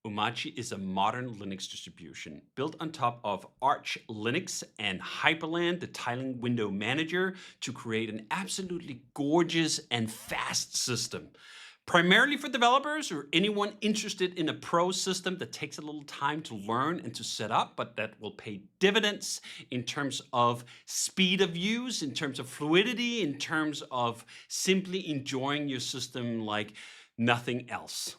Umachi is a modern Linux distribution built on top of Arch Linux and Hyperland, the tiling window manager, to create an absolutely gorgeous and fast system. Primarily for developers or anyone interested in a pro system that takes a little time to learn and to set up, but that will pay dividends in terms of speed of use, in terms of fluidity, in terms of simply enjoying your system like nothing else.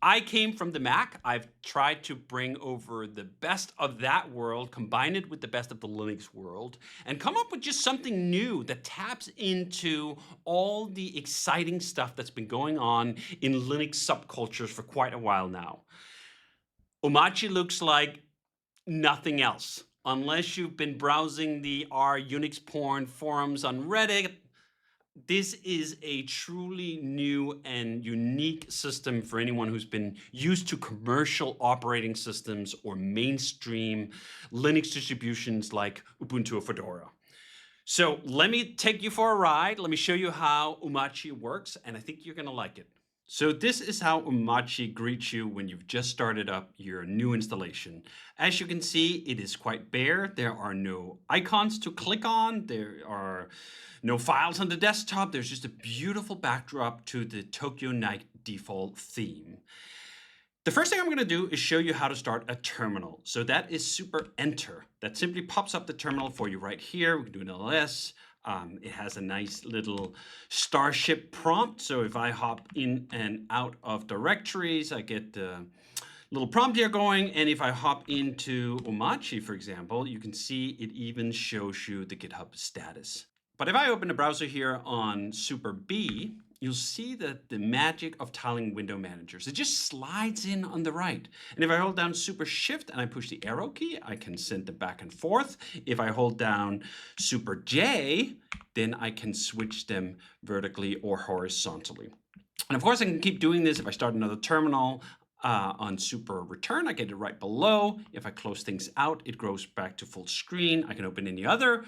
I came from the Mac. I've tried to bring over the best of that world, combine it with the best of the Linux world, and come up with just something new that taps into all the exciting stuff that's been going on in Linux subcultures for quite a while now. Omarchy looks like nothing else. Unless you've been browsing the R Unix porn forums on Reddit, this is a truly new and unique system for anyone who's been used to commercial operating systems or mainstream Linux distributions like Ubuntu or Fedora. So let me take you for a ride. Let me show you how Umachi works, and I think you're going to like it. So this is how Umachi greets you when you've just started up your new installation. As you can see, it is quite bare. There are no icons to click on. There are no files on the desktop. There's just a beautiful backdrop to the Tokyo Night default theme. The first thing I'm going to do is show you how to start a terminal. So that is super enter. That simply pops up the terminal for you right here. We can do an ls. It has a nice little starship prompt. So if I hop in and out of directories, I get the little prompt here going. And if I hop into Umachi, for example, you can see it even shows you the GitHub status. But if I open a browser here on Super B, you'll see that the magic of tiling window managers, it just slides in on the right. And if I hold down Super Shift and I push the arrow key, I can send them back and forth. If I hold down Super J, then I can switch them vertically or horizontally. And of course, I can keep doing this. If I start another terminal on Super Return, I get it right below. If I close things out, it goes back to full screen. I can open any other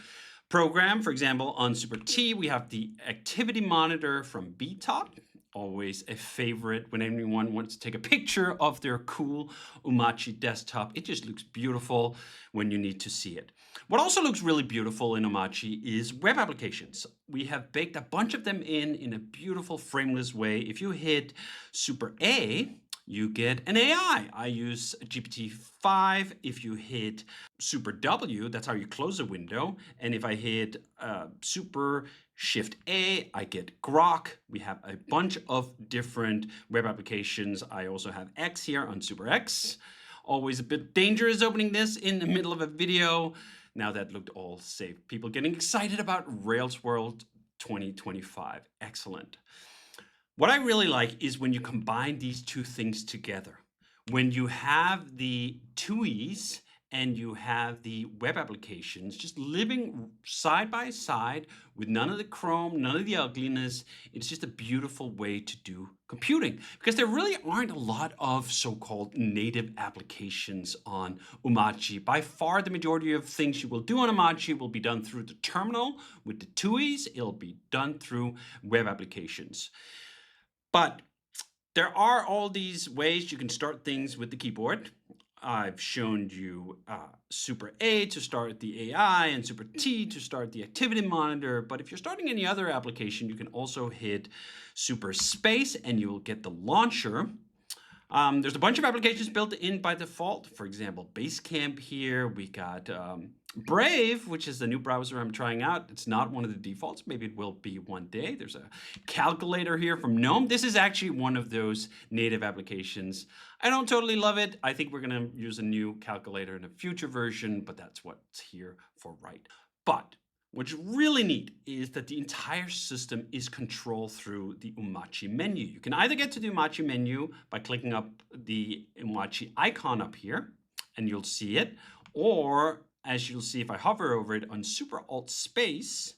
program. For example, on Super T, we have the activity monitor from BTOP. Always a favorite when anyone wants to take a picture of their cool Umachi desktop. It just looks beautiful when you need to see it. What also looks really beautiful in Umachi is web applications. We have baked a bunch of them in a beautiful frameless way. If you hit Super A, you get an AI. I use GPT-5. If you hit Super W, that's how you close a window. And if I hit Super Shift A, I get Grok. We have a bunch of different web applications. I also have X here on Super X. Always a bit dangerous opening this in the middle of a video. Now that looked all safe. People getting excited about Rails World 2025. Excellent. What I really like is when you combine these two things together. When you have the TUIs and you have the web applications just living side by side with none of the chrome, none of the ugliness, it's just a beautiful way to do computing, because there really aren't a lot of so-called native applications on Umachi. By far, the majority of things you will do on Umachi will be done through the terminal. With the TUIs, it'll be done through web applications. But there are all these ways you can start things with the keyboard. I've shown you Super A to start the AI and Super T to start the activity monitor. But if you're starting any other application, you can also hit Super Space and you will get the launcher. There's a bunch of applications built in by default. For example, Basecamp here. We got Brave, which is the new browser I'm trying out. It's not one of the defaults. Maybe it will be one day. There's a calculator here from GNOME. This is actually one of those native applications. I don't totally love it. I think we're going to use a new calculator in a future version, but that's what's here for right. But what's really neat is that the entire system is controlled through the Umachi menu. You can either get to the Umachi menu by clicking up the Umachi icon up here, and you'll see it, or as you'll see if I hover over it on Super Alt Space,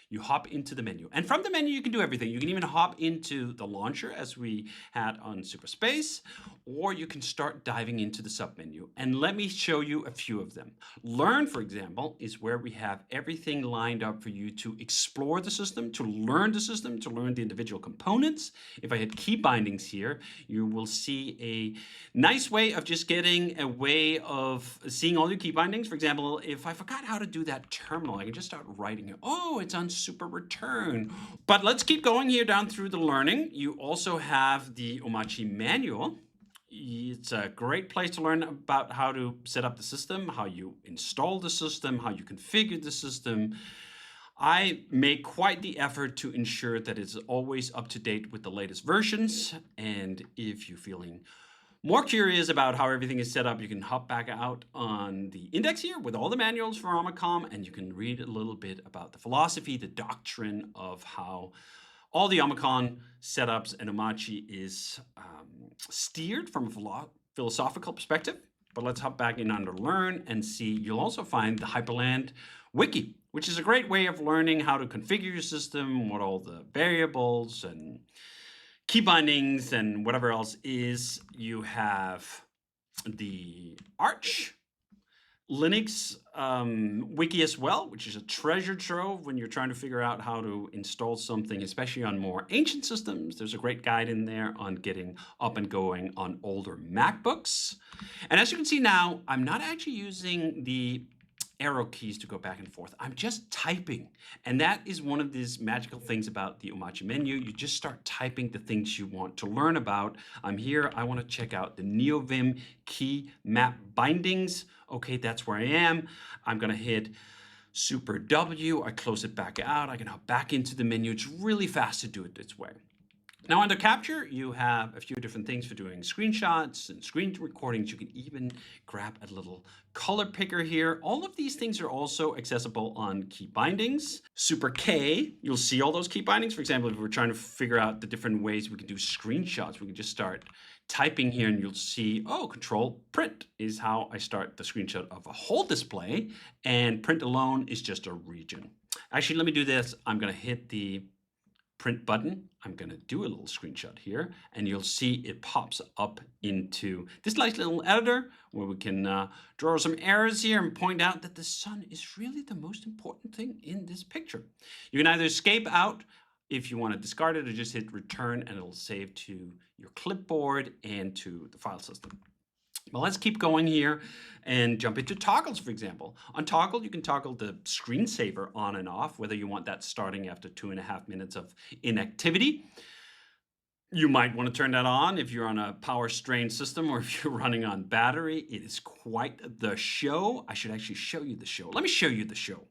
You hop into the menu. And from the menu, you can do everything. You can even hop into the launcher as we had on Super Space, or you can start diving into the submenu. And let me show you a few of them. Learn, for example, is where we have everything lined up for you to explore the system, to learn the system, to learn the individual components. If I hit key bindings here, you will see a nice way of just getting a way of seeing all your key bindings. For example, if I forgot how to do that terminal, I can just start writing it. Oh, it's on super return. But let's keep going here down through the learning. You also have the Umachi manual. It's a great place to learn about how to set up the system, how you install the system, how you configure the system. I make quite the effort to ensure that it's always up to date with the latest versions. And if you're feeling more curious about how everything is set up, you can hop back out on the index here with all the manuals for Omicom, and you can read a little bit about the philosophy, the doctrine of how all the Omicron setups and Umachi is steered from a philosophical perspective. But let's hop back in under Learn and see. You'll also find the Hyperland Wiki, which is a great way of learning how to configure your system, what all the variables and key bindings and whatever else is. You have the Arch Linux wiki as well, which is a treasure trove when you're trying to figure out how to install something, especially on more ancient systems. There's a great guide in there on getting up and going on older MacBooks. And as you can see now, I'm not actually using the arrow keys to go back and forth. I'm just typing. And that is one of these magical things about the Umachi menu. You just start typing the things you want to learn about. I'm here. I want to check out the NeoVim key map bindings. Okay, that's where I am. I'm going to hit Super W. I close it back out. I can hop back into the menu. It's really fast to do it this way. Now under Capture, you have a few different things for doing screenshots and screen recordings. You can even grab a little color picker here. All of these things are also accessible on key bindings. Super K, you'll see all those key bindings. For example, if we're trying to figure out the different ways we can do screenshots, we can just start typing here and you'll see, oh, Control Print is how I start the screenshot of a whole display, and print alone is just a region. Actually, let me do this. I'm going to hit the print button. I'm going to do a little screenshot here, and you'll see it pops up into this nice little editor where we can draw some arrows here and point out that the sun is really the most important thing in this picture. You can either escape out if you want to discard it, or just hit return and it'll save to your clipboard and to the file system. Well, let's keep going here and jump into toggles, for example. On toggle, you can toggle the screensaver on and off, whether you want that starting after 2.5 minutes of inactivity. You might want to turn that on if you're on a power-strained system or if you're running on battery. It is quite the show. I should actually show you the show. Let me show you the show.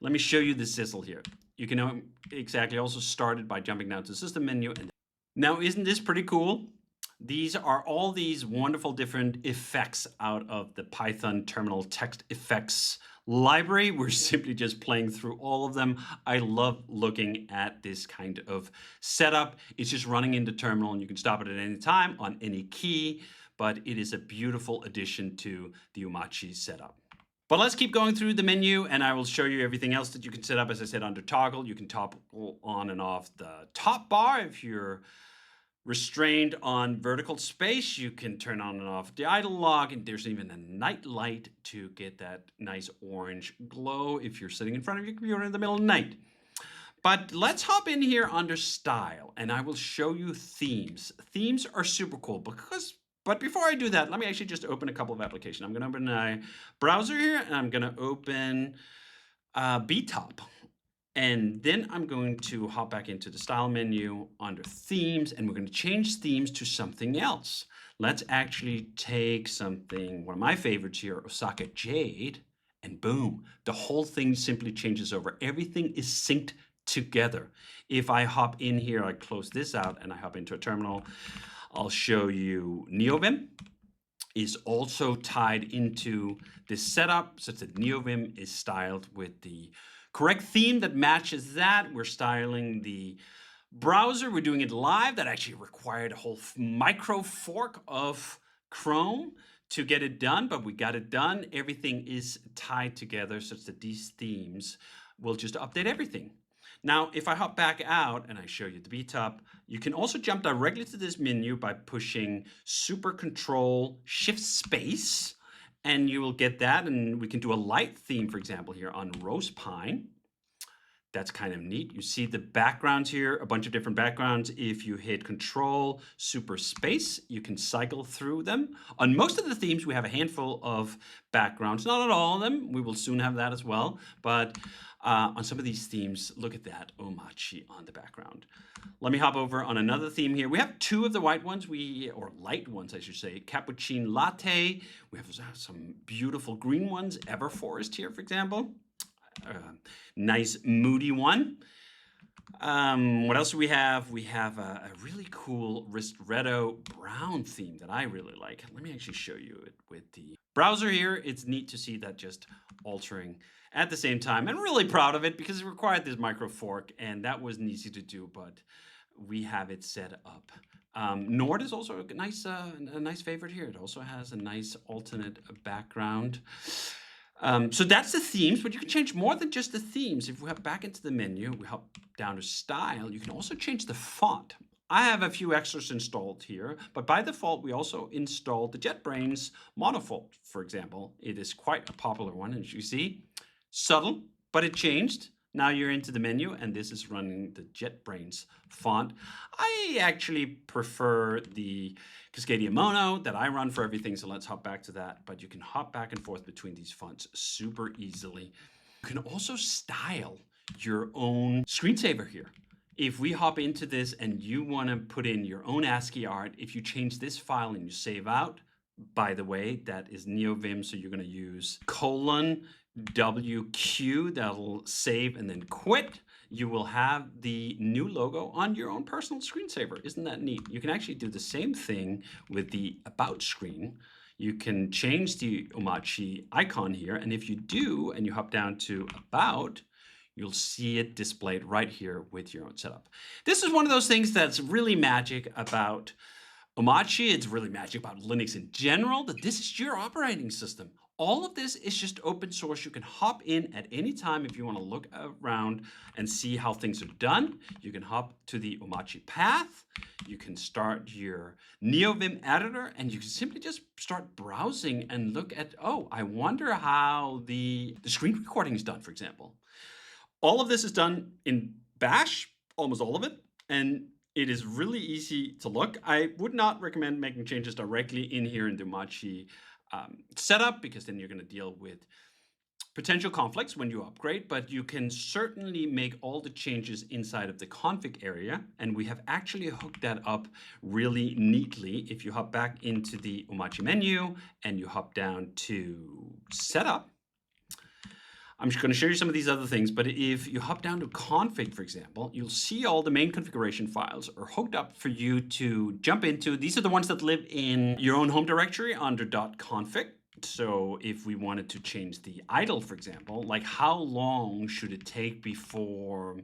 Let me show you the sizzle here. You can exactly also start it by jumping down to the system menu. And now, isn't this pretty cool? These are all these wonderful different effects out of the Python terminal text effects library. We're simply just playing through all of them. I love looking at this kind of setup. It's just running into terminal and you can stop it at any time on any key, but it is a beautiful addition to the Umachi setup. But let's keep going through the menu and I will show you everything else that you can set up. As I said, under toggle, you can toggle on and off the top bar. If you're restrained on vertical space, you can turn on and off the idle log, and there's even a night light to get that nice orange glow if you're sitting in front of your computer in the middle of the night. But let's hop in here under style and I will show you themes. Themes are super cool but before I do that, let me actually just open a couple of applications. I'm going to open a browser here and I'm going to open BTOP. And then I'm going to hop back into the style menu under themes, and we're going to change themes to something else. Let's actually take something, one of my favorites here, Osaka Jade, and boom, the whole thing simply changes over. Everything is synced together. If I hop in here, I close this out and I hop into a terminal, I'll show you NeoVim is also tied into this setup such that NeoVim is styled with the correct theme that matches that. We're styling the browser. We're doing it live. That actually required a whole micro fork of Chrome to get it done, but we got it done. Everything is tied together such that these themes will just update everything. Now, if I hop back out and I show you the B-top, you can also jump directly to this menu by pushing Super Control Shift Space, and you will get that. And we can do a light theme, for example, here on Rose Pine. That's kind of neat. You see the backgrounds here, a bunch of different backgrounds. If you hit Control Super Space, you can cycle through them. On most of the themes, we have a handful of backgrounds. Not on all of them. We will soon have that as well. But on some of these themes, look at that Omachi on the background. Let me hop over on another theme here. We have two of the white ones, or light ones, I should say. Cappuccino Latte. We have some beautiful green ones. Everforest here, for example. Nice moody one. What else do we have? We have a really cool Ristretto brown theme that I really like. Let me actually show you it with the browser here. It's neat to see that just altering at the same time. I'm really proud of it because it required this micro fork, and that wasn't easy to do, but we have it set up. Nord is also a nice favorite here. It also has a nice alternate background. So that's the themes, but you can change more than just the themes. If we hop back into the menu, we hop down to style, you can also change the font. I have a few extras installed here, but by default, we also installed the JetBrains monofont, for example. It is quite a popular one, as you see. Subtle, but it changed. Now you're into the menu, and this is running the JetBrains font. I actually prefer the Cascadia Mono that I run for everything, so let's hop back to that. But you can hop back and forth between these fonts super easily. You can also style your own screensaver here. If we hop into this and you want to put in your own ASCII art, if you change this file and you save out, by the way, that is NeoVim, so you're going to use :WQ, that'll save and then quit. You will have the new logo on your own personal screensaver. Isn't that neat? You can actually do the same thing with the About screen. You can change the Umachi icon here, and if you do, and you hop down to About, you'll see it displayed right here with your own setup. This is one of those things that's really magic about Omarchy. It's really magic about Linux in general, that this is your operating system. All of this is just open source. You can hop in at any time if you want to look around and see how things are done. You can hop to the Umachi path. You can start your NeoVim editor, and you can simply just start browsing and look at, oh, I wonder how the screen recording is done, for example. All of this is done in Bash, almost all of it, and it is really easy to look. I would not recommend making changes directly in here in the Umachi setup, because then you're going to deal with potential conflicts when you upgrade, but you can certainly make all the changes inside of the config area, and we have actually hooked that up really neatly. If you hop back into the Umachi menu and you hop down to setup, I'm just going to show you some of these other things, but if you hop down to config, for example, you'll see all the main configuration files are hooked up for you to jump into. These are the ones that live in your own home directory under .config. So if we wanted to change the idle, for example, like how long should it take before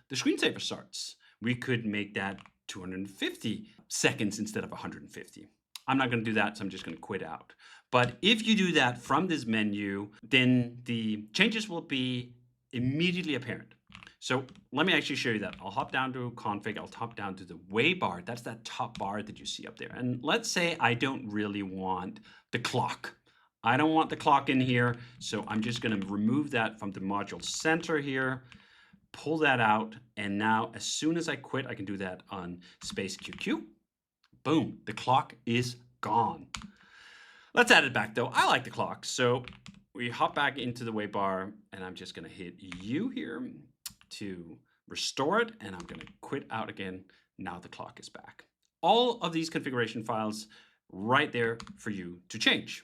the screensaver starts? We could make that 250 seconds instead of 150. I'm not going to do that, so I'm just going to quit out. But if you do that from this menu, then the changes will be immediately apparent. So let me actually show you that. I'll hop down to config. I'll hop down to the way bar. That's that top bar that you see up there. And let's say I don't really want the clock. I don't want the clock in here. So I'm just going to remove that from the module center here, pull that out. And now as soon as I quit, I can do that on space QQ. Boom, the clock is gone. Let's add it back though. I like the clock. So we hop back into the way bar, and I'm just going to hit U here to restore it, and I'm going to quit out again. Now the clock is back. All of these configuration files right there for you to change.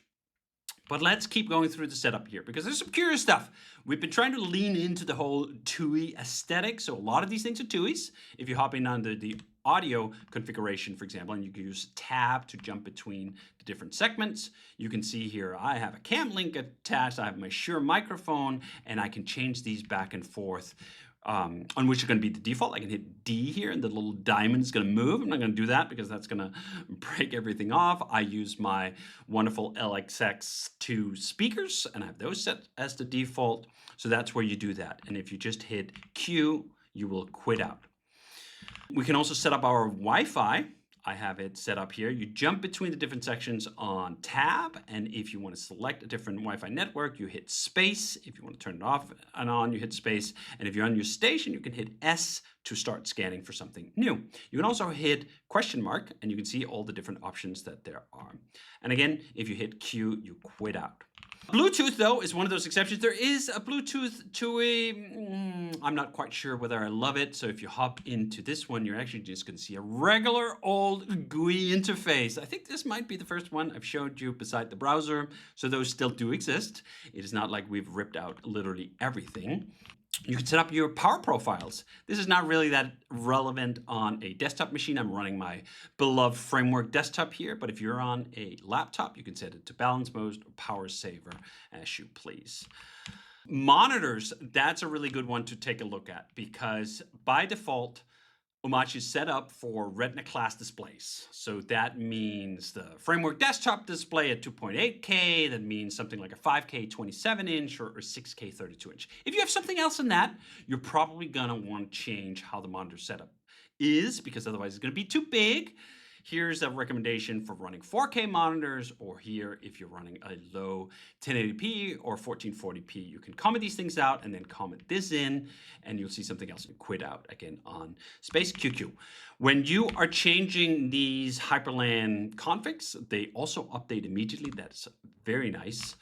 But let's keep going through the setup here, because there's some curious stuff. We've been trying to lean into the whole TUI aesthetic. So a lot of these things are TUIs. If you hop in under the audio configuration, for example, and you can use tab to jump between the different segments, you can see here I have a cam link attached, I have my Shure microphone, and I can change these back and forth on which are going to be the default. I can hit D here, and the little diamond is going to move. I'm not going to do that because that's going to break everything off. I use my wonderful LXX2 speakers, and I have those set as the default. So that's where you do that. And if you just hit Q, you will quit out. We can also set up our Wi-Fi. I have it set up here. You jump between the different sections on tab, and if you want to select a different Wi-Fi network, you hit space. If you want to turn it off and on, you hit space. And if you're on your station, you can hit S to start scanning for something new. You can also hit question mark, and you can see all the different options that there are. And again, if you hit Q, you quit out. Bluetooth, though, is one of those exceptions. There is a Bluetooth to I'm not quite sure whether I love it. So if you hop into this one, you're actually just going to see a regular old GUI interface. I think this might be the first one I've showed you beside the browser. So those still do exist. It is not like we've ripped out literally everything. You can set up your power profiles. This is not really that relevant on a desktop machine. I'm running my beloved Framework desktop here, but if you're on a laptop, you can set it to balance mode or power saver as you please. Monitors, that's a really good one to take a look at because by default, Umachi is set up for Retina class displays. So that means the Framework desktop display at 2.8K. That means something like a 5K 27-inch or 6K 32-inch. If you have something else than that, you're probably going to want to change how the monitor setup is because otherwise it's going to be too big. Here's a recommendation for running 4K monitors, or here if you're running a low 1080p or 1440p. You can comment these things out and then comment this in, and you'll see something else. You quit out again on space QQ. When you are changing these Hyperland configs, they also update immediately. That's very nice.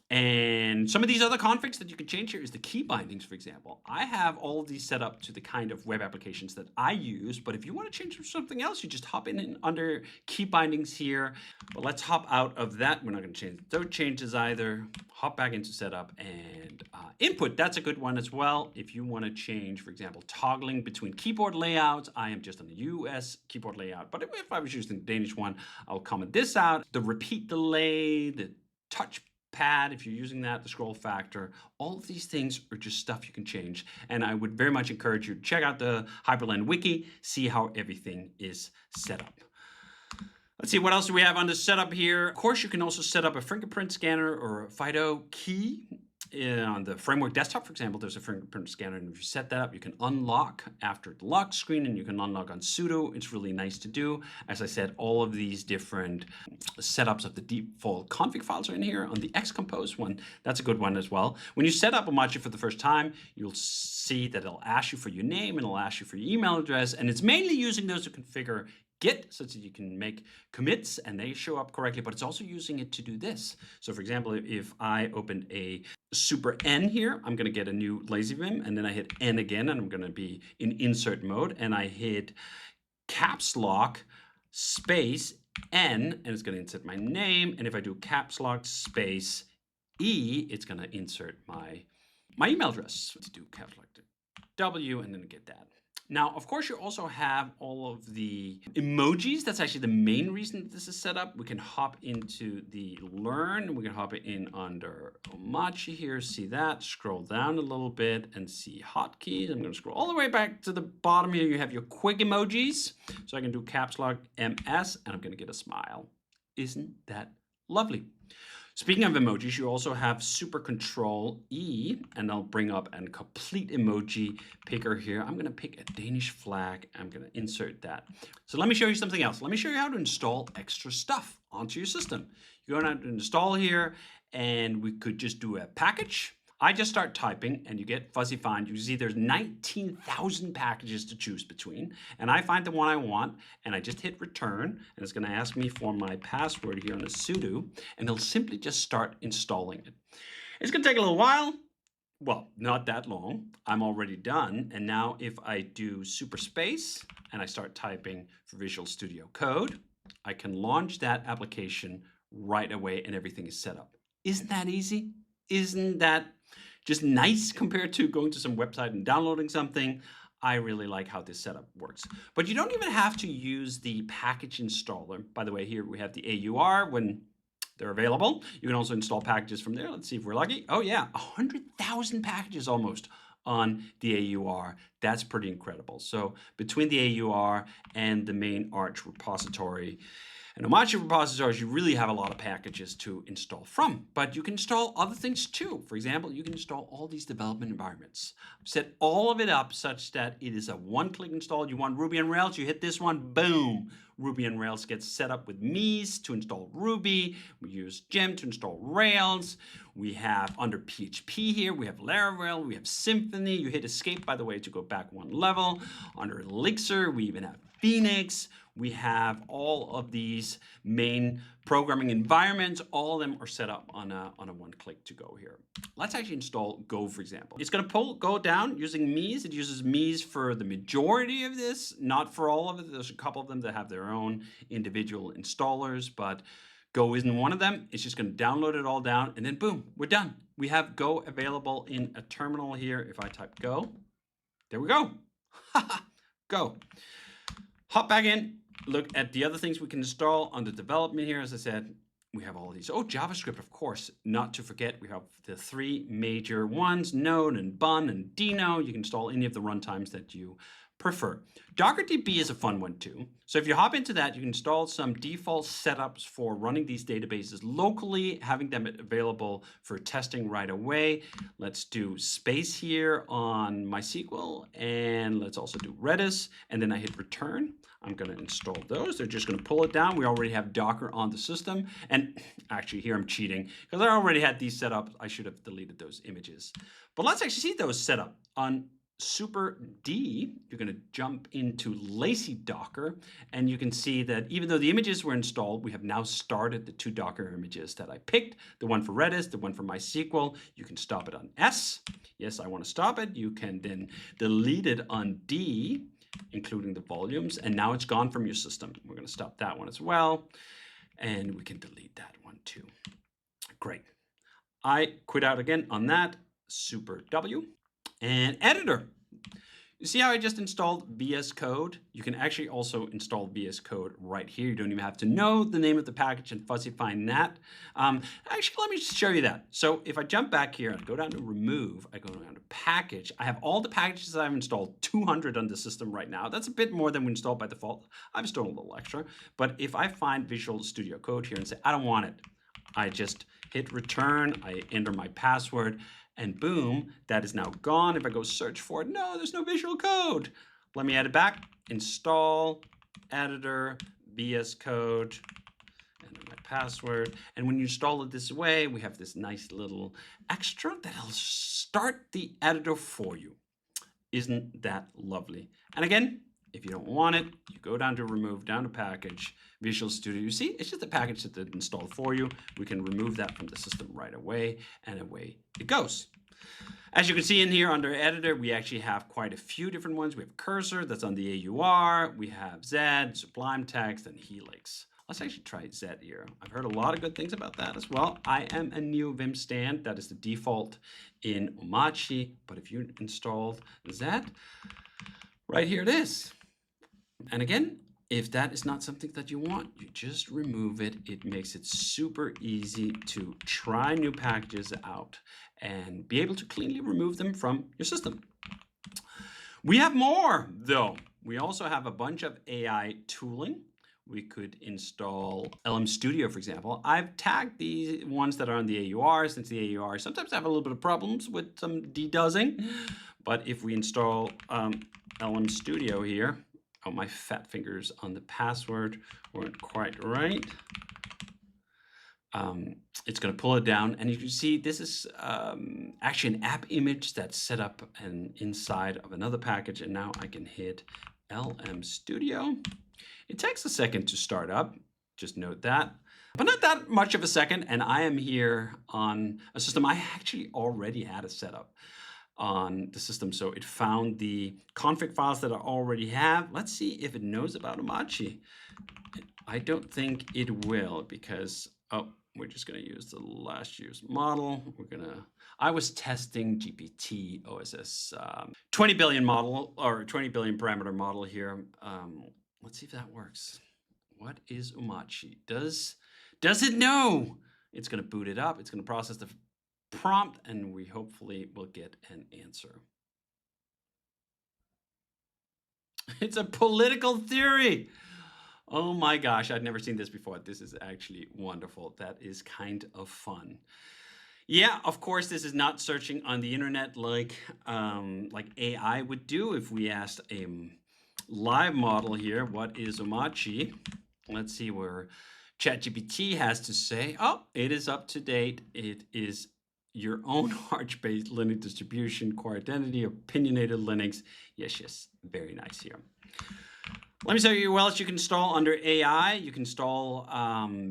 And some of these other configs that you can change here is the key bindings, for example. I have all of these set up to the kind of web applications that I use, but if you want to change something else, you just hop in and under key bindings here. But let's hop out of that. We're not going to change those changes either. Hop back into setup and input. That's a good one as well. If you want to change, for example, toggling between keyboard layouts, I am just on the US keyboard layout. But if I was using the Danish one, I'll comment this out. The repeat delay, the touch pad, if you're using that, the scroll factor, all of these things are just stuff you can change. And I would very much encourage you to check out the Hyperland wiki, see how everything is set up. Let's see, what else do we have on the setup here? Of course, you can also set up a fingerprint scanner or a FIDO key. On the Framework desktop, for example, there's a fingerprint scanner, and if you set that up, you can unlock after the lock screen, and you can unlock on sudo. It's really nice to do. As I said, all of these different setups of the default config files are in here. On the Xcompose one, that's a good one as well. When you set up Umachi for the first time, you'll see that it'll ask you for your name, and it'll ask you for your email address, and it's mainly using those to configure Git so that you can make commits and they show up correctly, but it's also using it to do this. So for example, if I opened a super N here, I'm going to get a new lazy vim, and then I hit N again, and I'm going to be in insert mode, and I hit caps lock space N, and it's going to insert my name, and if I do caps lock space E, it's going to insert my email address. To do caps lock W, and then get that. Now, of course, you also have all of the emojis. That's actually the main reason that this is set up. We can hop into the Learn. We can hop in under Omarchy here. See that? Scroll down a little bit and see hotkeys. I'm going to scroll all the way back to the bottom here. You have your quick emojis. So I can do caps lock MS, and I'm going to get a smile. Isn't that lovely? Speaking of emojis, you also have Super Control E, and I'll bring up a complete emoji picker here. I'm going to pick a Danish flag. I'm going to insert that. So let me show you something else. Let me show you how to install extra stuff onto your system. You're going to install here, and we could just do a package. I just start typing, and you get fuzzy find. You see there's 19,000 packages to choose between, and I find the one I want, and I just hit return, and it's going to ask me for my password here on a sudo, and it'll simply just start installing it. It's going to take a little while. Well, not that long. I'm already done, and now if I do super space, and I start typing for Visual Studio Code, I can launch that application right away, and everything is set up. Isn't that easy? Isn't that just nice compared to going to some website and downloading something? I really like how this setup works. But you don't even have to use the package installer. By the way, here we have the AUR when they're available. You can also install packages from there. Let's see if we're lucky. Oh yeah, 100,000 packages almost on the AUR. That's pretty incredible. So between the AUR and the main Arch repository, And Omarchy repositories, you really have a lot of packages to install from, but you can install other things too. For example, you can install all these development environments. Set all of it up such that it is a one-click install. You want Ruby on Rails, you hit this one, boom. Ruby on Rails gets set up with Mies to install Ruby. We use Gem to install Rails. We have under PHP here, we have Laravel, we have Symfony. You hit escape, by the way, to go back one level. Under Elixir, we even have Phoenix. We have all of these main programming environments. All of them are set up on a one-click to go here. Let's actually install Go, for example. It's going to pull Go down using Mies. It uses Mies for the majority of this, not for all of it. There's a couple of them that have their own individual installers, but Go isn't one of them. It's just going to download it all down, and then boom, we're done. We have Go available in a terminal here. If I type Go, there we go. Go. Hop back in. Look at the other things we can install under development here. As I said, we have all these. Oh, JavaScript, of course, not to forget. We have the three major ones, Node and Bun and Dino. You can install any of the runtimes that you prefer. DockerDB is a fun one too. So if you hop into that, you can install some default setups for running these databases locally, having them available for testing right away. Let's do space here on MySQL, and let's also do Redis, and then I hit return. I'm going to install those. They're just going to pull it down. We already have Docker on the system. And actually here I'm cheating because I already had these set up. I should have deleted those images. But let's actually see those set up. On Super D, you're going to jump into Lazy Docker, and you can see that even though the images were installed, we have now started the two Docker images that I picked, the one for Redis, the one for MySQL. You can stop it on S. Yes, I want to stop it. You can then delete it on D, including the volumes, and now it's gone from your system. We're going to stop that one as well, and we can delete that one too. Great. I quit out again on that. Super W. And editor. You see how I just installed VS Code? You can actually also install VS Code right here. You don't even have to know the name of the package and fuzzy find that. Actually, let me just show you that. So if I jump back here and go down to remove, I go down to package. I have all the packages that I've installed, 200 on the system right now. That's a bit more than we installed by default. I've installed a little extra. But if I find Visual Studio Code here and say, I don't want it, I just hit return, I enter my password, and boom, that is now gone. If I go search for it, no, there's no Visual Code. Let me add it back. Install, editor, VS Code, enter my password. And when you install it this way, we have this nice little extra that'll start the editor for you. Isn't that lovely? And again, if you don't want it, you go down to remove, down to package, Visual Studio. You see, it's just a package that it installed for you. We can remove that from the system right away, and away it goes. As you can see in here under editor, we actually have quite a few different ones. We have Cursor, that's on the AUR. We have Z, Sublime Text, and Helix. Let's actually try Z here. I've heard a lot of good things about that as well. I am a new Vim stand. That is the default in Umachi. But if you installed Z, right here it is. And again, if that is not something that you want, you just remove it. It makes it super easy to try new packages out and be able to cleanly remove them from your system. We have more, though. We also have a bunch of AI tooling. We could install LM Studio, for example. I've tagged the ones that are on the AUR, since the AUR sometimes have a little bit of problems with some dedozzing. But if we install LM Studio here, oh, my fat fingers on the password weren't quite right. It's going to pull it down, and you can see this is actually an app image that's set up and inside of another package, and now I can hit LM Studio. It takes a second to start up, just note that, but not that much of a second, and I am here on a system I actually already had a setup on the system, so it found the config files that I already have. Let's see if it knows about Umachi. I don't think it will, because we're just going to use the last year's model. I was testing GPT OSS 20 billion model, or 20 billion parameter model here. Let's see if that works. What is Umachi? Does it know? It's going to boot it up. It's going to process the prompt, and we hopefully will get an answer. It's a political theory. Oh my gosh, I'd never seen this before. This is actually wonderful. That is kind of fun. Yeah, of course, this is not searching on the internet like AI would do if we asked a live model here, what is Umachi? Let's see where ChatGPT has to say. Oh, it is up to date. It is your own Arch-based Linux distribution, core identity, opinionated Linux. Yes, yes, very nice here. Let me show you what else you can install under AI. You can install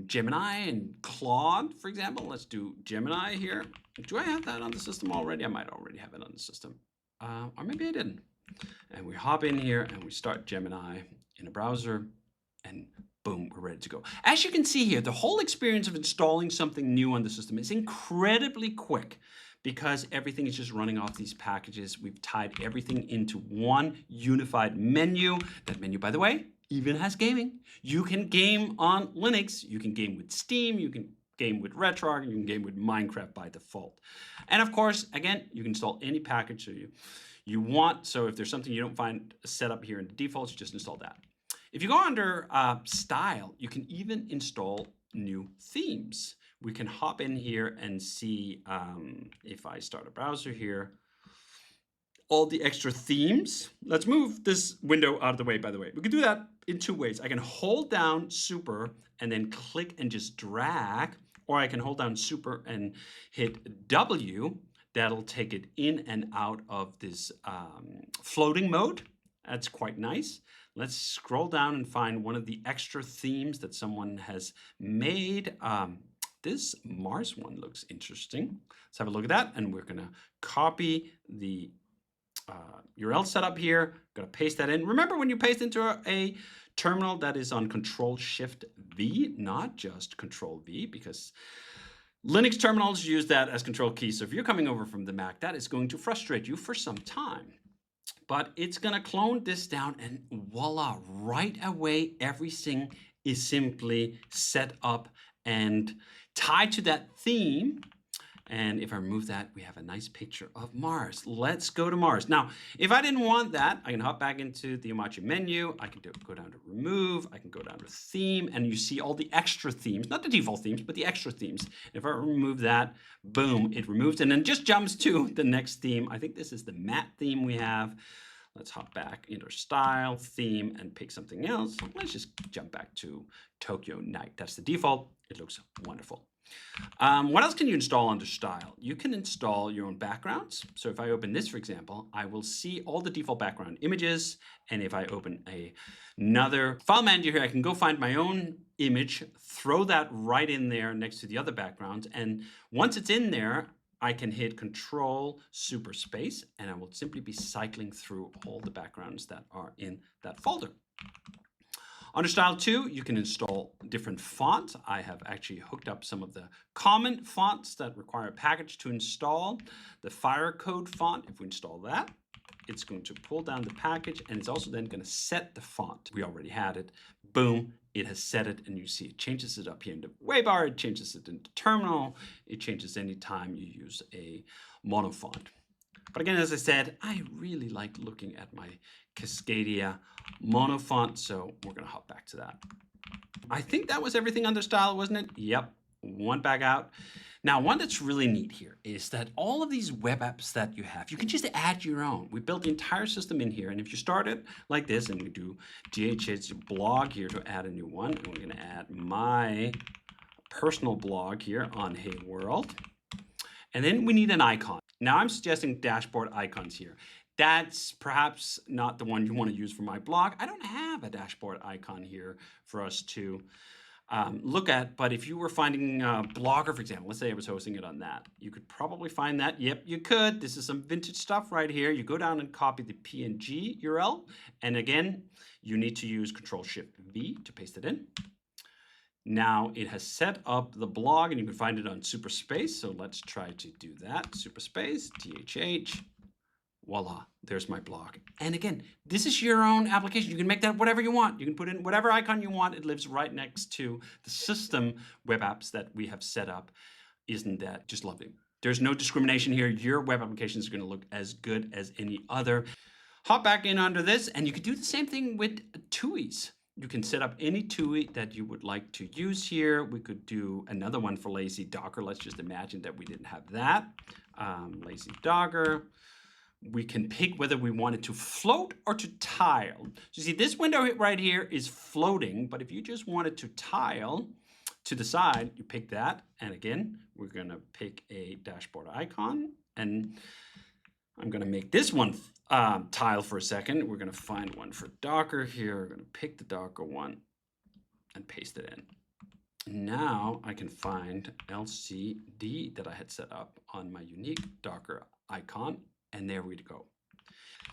Gemini and Claude, for example. Let's do Gemini here. Do I have that on the system already? I might already have it on the system. Or maybe I didn't. And we hop in here and we start Gemini in a browser and boom, we're ready to go. As you can see here, the whole experience of installing something new on the system is incredibly quick because everything is just running off these packages. We've tied everything into one unified menu. That menu, by the way, even has gaming. You can game on Linux. You can game with Steam. You can game with RetroArch. You can game with Minecraft by default. And of course, again, you can install any package you want. So if there's something you don't find set up here in the defaults, you just install that. If you go under Style, you can even install new themes. We can hop in here and see if I start a browser here, all the extra themes. Let's move this window out of the way, by the way. We can do that in two ways. I can hold down Super and then click and just drag, or I can hold down Super and hit W. That'll take it in and out of this floating mode. That's quite nice. Let's scroll down and find one of the extra themes that someone has made. This Mars one looks interesting. Let's have a look at that. And we're gonna copy the URL setup here. Gonna paste that in. Remember when you paste into a terminal that is on Control-Shift-V, not just Control-V, because Linux terminals use that as control key. So if you're coming over from the Mac, that is going to frustrate you for some time. But it's gonna clone this down and voila, right away, everything is simply set up and tied to that theme. And if I remove that, we have a nice picture of Mars. Let's go to Mars. Now, if I didn't want that, I can hop back into the Umachi menu. I can go down to remove. I can go down to theme, and you see all the extra themes, not the default themes, but the extra themes. If I remove that, boom, it removes and then just jumps to the next theme. I think this is the matte theme we have. Let's hop back into style, theme, and pick something else. Let's just jump back to Tokyo Night. That's the default. It looks wonderful. What else can you install under style? You can install your own backgrounds. So if I open this, for example, I will see all the default background images. And if I open another file manager here, I can go find my own image, throw that right in there next to the other backgrounds. And once it's in there, I can hit Control Super Space, and I will simply be cycling through all the backgrounds that are in that folder. Under Style 2, you can install different fonts. I have actually hooked up some of the common fonts that require a package to install. The Firecode font, if we install that, it's going to pull down the package, and it's also then going to set the font. We already had it. Boom, it has set it, and you see it changes it up here in the waybar. It changes it into terminal. It changes anytime you use a mono font. But again, as I said, I really like looking at my Cascadia mono font, so we're going to hop back to that. I think that was everything under style, wasn't it? Yep, one back out. Now, one that's really neat here is that all of these web apps that you have, you can just add your own. We built the entire system in here, and if you start it like this, and we do GHH blog here to add a new one, and we're going to add my personal blog here on Hey World, and then we need an icon. Now, I'm suggesting dashboard icons here. That's perhaps not the one you want to use for my blog. I don't have a dashboard icon here for us to look at, but if you were finding Blogger, for example, let's say I was hosting it on that, you could probably find that. Yep, you could. This is some vintage stuff right here. You go down and copy the PNG URL, and again, you need to use Control-Shift-V to paste it in. Now it has set up the blog, and you can find it on Superspace, so let's try to do that. Superspace, DHH. Voila, there's my blog. And again, this is your own application. You can make that whatever you want. You can put in whatever icon you want. It lives right next to the system web apps that we have set up. Isn't that just lovely? There's no discrimination here. Your web application is going to look as good as any other. Hop back in under this, and you could do the same thing with TUIs. You can set up any TUI that you would like to use here. We could do another one for lazy Docker. Let's just imagine that we didn't have that. Lazy Docker. We can pick whether we want it to float or to tile. So you see this window right here is floating, but if you just want it to tile to the side, you pick that. And again, we're gonna pick a dashboard icon, and I'm gonna make this one tile for a second. We're gonna find one for Docker here. We're gonna pick the Docker one and paste it in. Now I can find LCD that I had set up on my unique Docker icon, and there we go.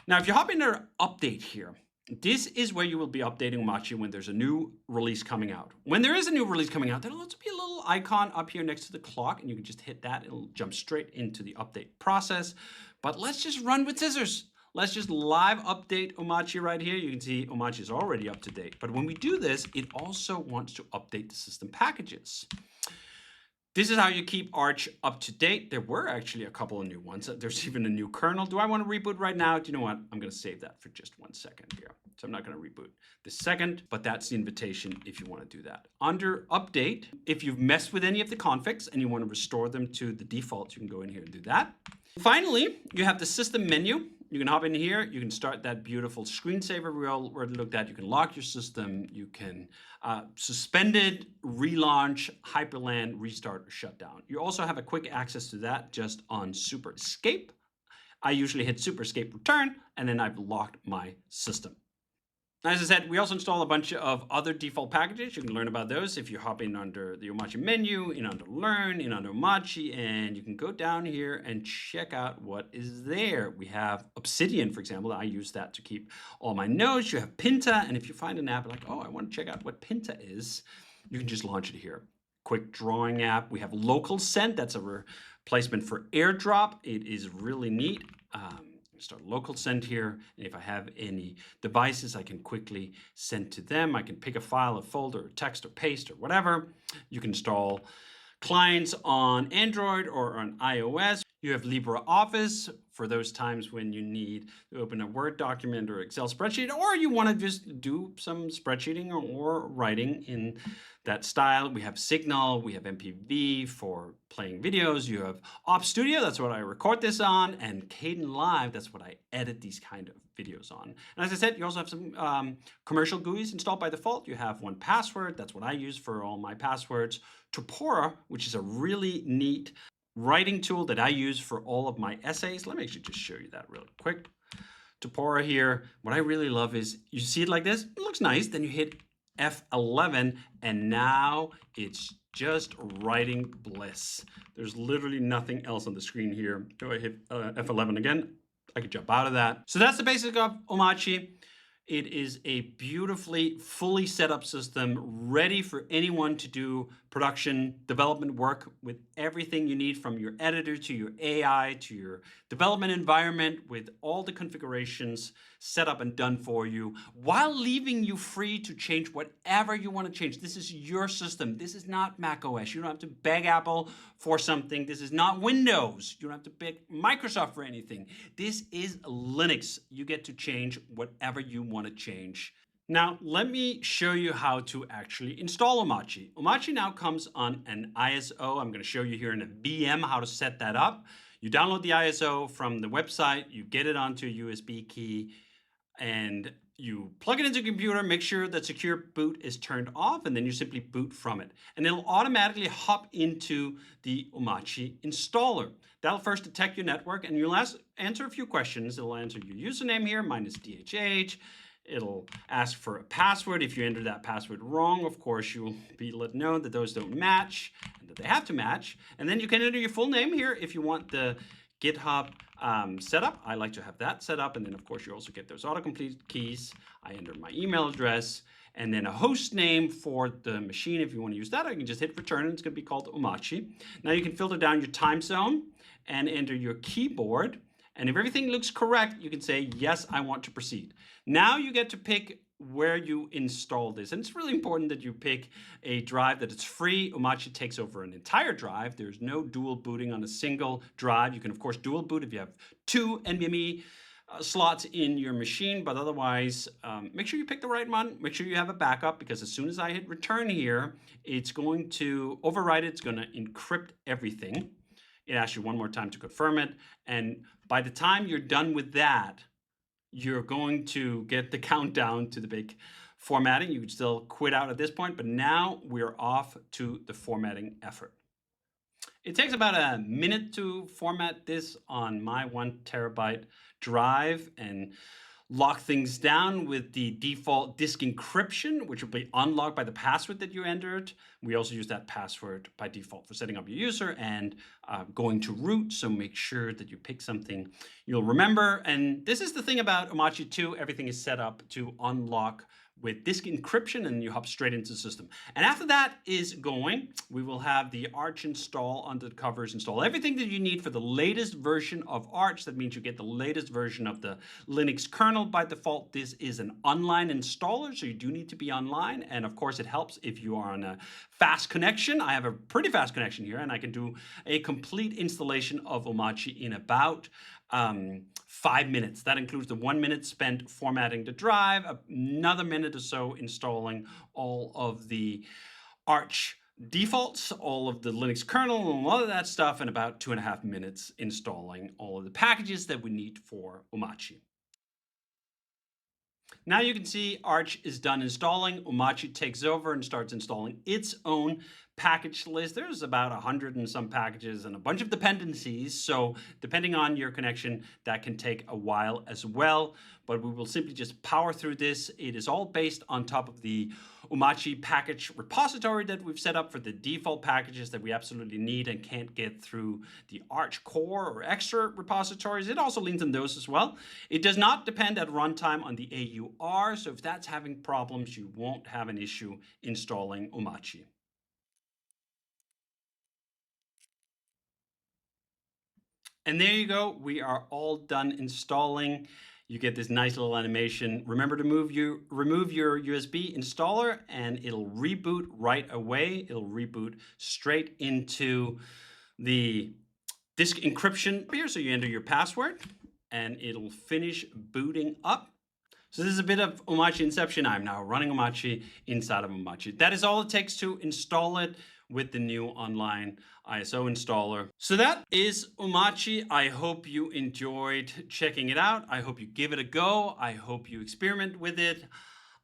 Now, if you hop into update here, this is where you will be updating Umachi when there's a new release coming out. When there is a new release coming out, there'll also be a little icon up here next to the clock, and you can just hit that. It'll jump straight into the update process. But let's just run with scissors. Let's just live update Umachi right here. You can see Umachi is already up to date. But when we do this, it also wants to update the system packages. This is how you keep Arch up to date. There were actually a couple of new ones. There's even a new kernel. Do I want to reboot right now? Do you know what? I'm going to save that for just 1 second here. So I'm not going to reboot this second, but that's the invitation if you want to do that. Under update, if you've messed with any of the configs and you want to restore them to the default, you can go in here and do that. Finally, you have the system menu. You can hop in here. You can start that beautiful screensaver we already looked at. You can lock your system. You can suspend it, relaunch, hyperland, restart, or shut down. You also have a quick access to that just on Super Escape. I usually hit Super Escape return, and then I've locked my system. As I said, we also install a bunch of other default packages. You can learn about those if you hop in under the Umachi menu, in under Learn, in under Umachi, and you can go down here and check out what is there. We have Obsidian, for example. I use that to keep all my nodes. You have Pinta, and if you find an app like, oh, I want to check out what Pinta is, you can just launch it here. Quick drawing app. We have Local Send. That's a replacement for AirDrop. It is really neat. Start local send here, and if I have any devices, I can quickly send to them. I can pick a file, a folder, text, or paste, or whatever. You can install clients on Android or on iOS. You have LibreOffice for those times when you need to open a Word document or Excel spreadsheet, or you want to just do some spreadsheeting or writing in that style. We have Signal, we have MPV for playing videos. You have Op Studio, that's what I record this on, and Kdenlive, that's what I edit these kind of videos on. And as I said, you also have some commercial GUIs installed by default. You have 1Password, that's what I use for all my passwords. Topora, which is a really neat writing tool that I use for all of my essays. Let me actually just show you that really quick. Topora here, what I really love is, you see it like this, it looks nice, then you hit F11, and now it's just writing bliss. There's literally nothing else on the screen here. Do I hit F11 again? I could jump out of that. So that's the basic of Umachi. It is a beautifully, fully set up system, ready for anyone to do production development work with everything you need, from your editor to your AI to your development environment, with all the configurations set up and done for you, while leaving you free to change whatever you want to change. This is your system. This is not Mac OS. You don't have to beg Apple for something. This is not Windows. You don't have to beg Microsoft for anything. This is Linux. You get to change whatever you want to change. Now, let me show you how to actually install Umachi. Umachi now comes on an ISO. I'm going to show you here in a VM how to set that up. You download the ISO from the website, you get it onto a USB key, and you plug it into your computer, make sure that secure boot is turned off, and then you simply boot from it. And it'll automatically hop into the Umachi installer. That'll first detect your network, and you'll answer a few questions. It'll answer your username here, mine is DHH. It'll ask for a password. If you enter that password wrong, of course, you'll be let know that those don't match and that they have to match. And then you can enter your full name here if you want the GitHub setup. I like to have that set up. And then, of course, you also get those autocomplete keys. I enter my email address and then a host name for the machine. If you want to use that, I can just hit return, and it's going to be called Umachi. Now you can filter down your time zone and enter your keyboard. And if everything looks correct, you can say, yes, I want to proceed. Now you get to pick where you install this. And it's really important that you pick a drive that it's free. Umachi takes over an entire drive. There's no dual booting on a single drive. You can, of course, dual boot if you have two NVMe slots in your machine, but otherwise, make sure you pick the right one. Make sure you have a backup, because as soon as I hit return here, it's going to overwrite it. It's going to encrypt everything. It asks you one more time to confirm it. And by the time you're done with that, you're going to get the countdown to the big formatting. You can still quit out at this point, but now we're off to the formatting effort. It takes about a minute to format this on my 1 terabyte drive and lock things down with the default disk encryption, which will be unlocked by the password that you entered. We also use that password by default for setting up your user and going to root. So make sure that you pick something you'll remember. And this is the thing about Umachi 2. Everything is set up to unlock with disk encryption, and you hop straight into the system. And after that is going, we will have the Arch install under the covers, install everything that you need for the latest version of Arch. That means you get the latest version of the Linux kernel by default. This is an online installer, so you do need to be online. And of course, it helps if you are on a fast connection. I have a pretty fast connection here, and I can do a complete installation of Omarchy in about 5 minutes. That includes the 1 minute spent formatting the drive, another minute or so installing all of the Arch defaults, all of the Linux kernel, and all of that stuff, and about 2.5 minutes installing all of the packages that we need for Umachi. Now you can see Arch is done installing. Umachi takes over and starts installing its own package list. There's about 100 and some packages and a bunch of dependencies. So depending on your connection, that can take a while as well. But we will simply just power through this. It is all based on top of the Umachi package repository that we've set up for the default packages that we absolutely need and can't get through the Arch core or extra repositories. It also leans on those as well. It does not depend at runtime on the AUR, so if that's having problems, you won't have an issue installing Umachi. And there you go. We are all done installing. You get this nice little animation. Remember to remove your USB installer, and it'll reboot right away. It'll reboot straight into the disk encryption here. So you enter your password, and it'll finish booting up. So this is a bit of Umachi inception. I'm now running Umachi inside of Umachi. That is all it takes to install it with the new online ISO installer. So that is Umachi. I hope you enjoyed checking it out. I hope you give it a go. I hope you experiment with it.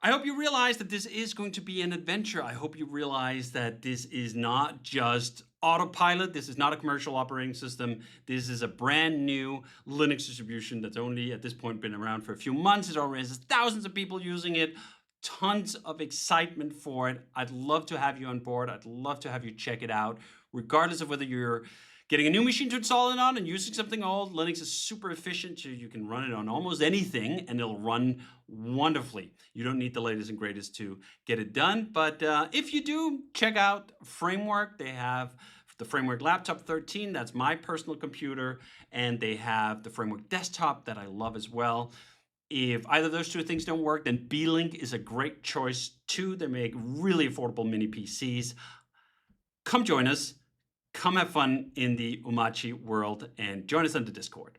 I hope you realize that this is going to be an adventure. I hope you realize that this is not just autopilot. This is not a commercial operating system. This is a brand new Linux distribution that's only at this point been around for a few months. It already has thousands of people using it. Tons of excitement for it. I'd love to have you on board. I'd love to have you check it out, regardless of whether you're getting a new machine to install it on and using something old. Linux is super efficient, so you can run it on almost anything and it'll run wonderfully. You don't need the latest and greatest to get it done, but if you do, check out Framework. They have the Framework Laptop 13, that's my personal computer, and they have the Framework Desktop that I love as well. If either of those two things don't work, then Beelink is a great choice too. They make really affordable mini PCs. Come join us. Come have fun in the Umachi world and join us on the Discord.